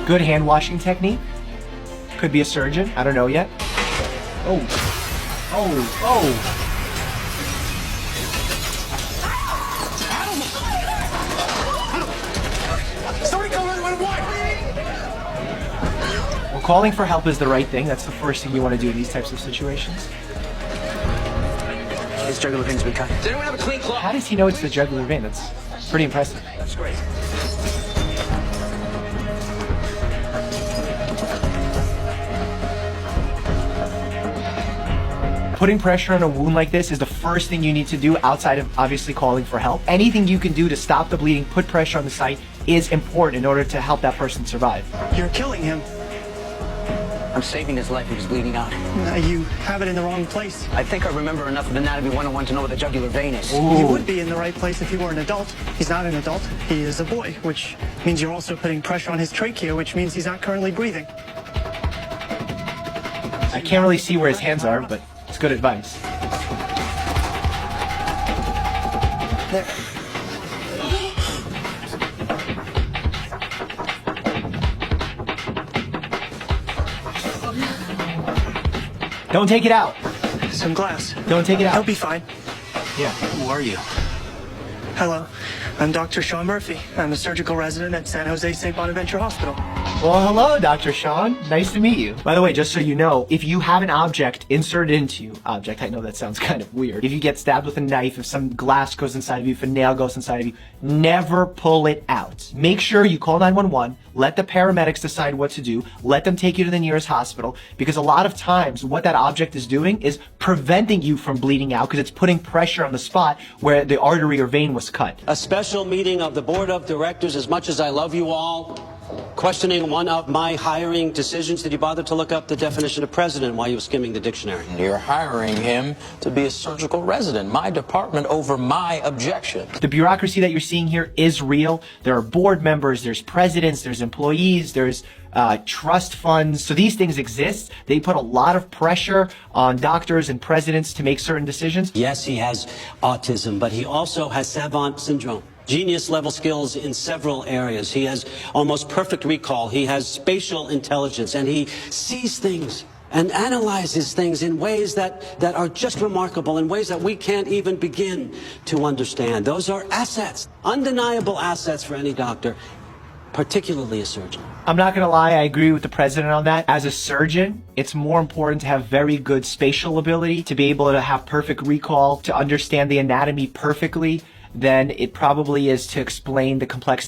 Good hand washing technique. Could be a surgeon. I don't know yet. Oh. Oh. Oh. Well, calling for help is the right thing. That's the first thing you want to do in these types of situations. His jugular vein's been cut. Does anyone have a clean cloth? How does he know it's the jugular vein? That's pretty impressive. That's great. Putting pressure on a wound like this is the first thing you need to do outside of obviously calling for help. Anything you can do to stop the bleeding, put pressure on the site is important in order to help that person survive. You're killing him. I'm saving his life. He was bleeding out. You have it in the wrong place. I think I remember enough of Anatomy 101 to know what the jugular vein is. Ooh. You would be in the right place if you were an adult. He's not an adult. He is a boy, which means you're also putting pressure on his trachea, which means he's not currently breathing. I can't really see where his hands are, but it's good advice. There. Don't take it out. Some glass. Don't take it He'll out. be fine. Yeah. Who are you? Hello. I'm Dr. Sean Murphy. I'm a surgical resident at San Jose St. Bonaventure Hospital. Well, hello, Dr. Sean. Nice to meet you. By the way, just so you know, if you have an object inserted into you, I know that sounds kind of weird. If you get stabbed with a knife, if some glass goes inside of you, if a nail goes inside of you, never pull it out. Make sure you call 911, let the paramedics decide what to do, let them take you to the nearest hospital, because a lot of times what that object is doing is preventing you from bleeding out because it's putting pressure on the spot where the artery or vein was cut. A special meeting of the board of directors. As much as I love you all, questioning one of my hiring decisions. Did you bother to look up the definition of president while you were skimming the dictionary? You're hiring him to be a surgical resident. My department over my objection. The bureaucracy that you're seeing here is real. There are board members, there's presidents, there's employees, there's trust funds. So these things exist. They put a lot of pressure on doctors and presidents to make certain decisions. Yes, he has autism, but he also has savant syndrome. Genius level skills in several areas. He has almost perfect recall. He has spatial intelligence, and he sees things and analyzes things in ways that are just remarkable, in ways that we can't even begin to understand. Those are assets, undeniable assets for any doctor, particularly a surgeon. I'm not gonna lie, I agree with the president on that. As a surgeon, it's more important to have very good spatial ability, to be able to have perfect recall, to understand the anatomy perfectly, than it probably is to explain the complexity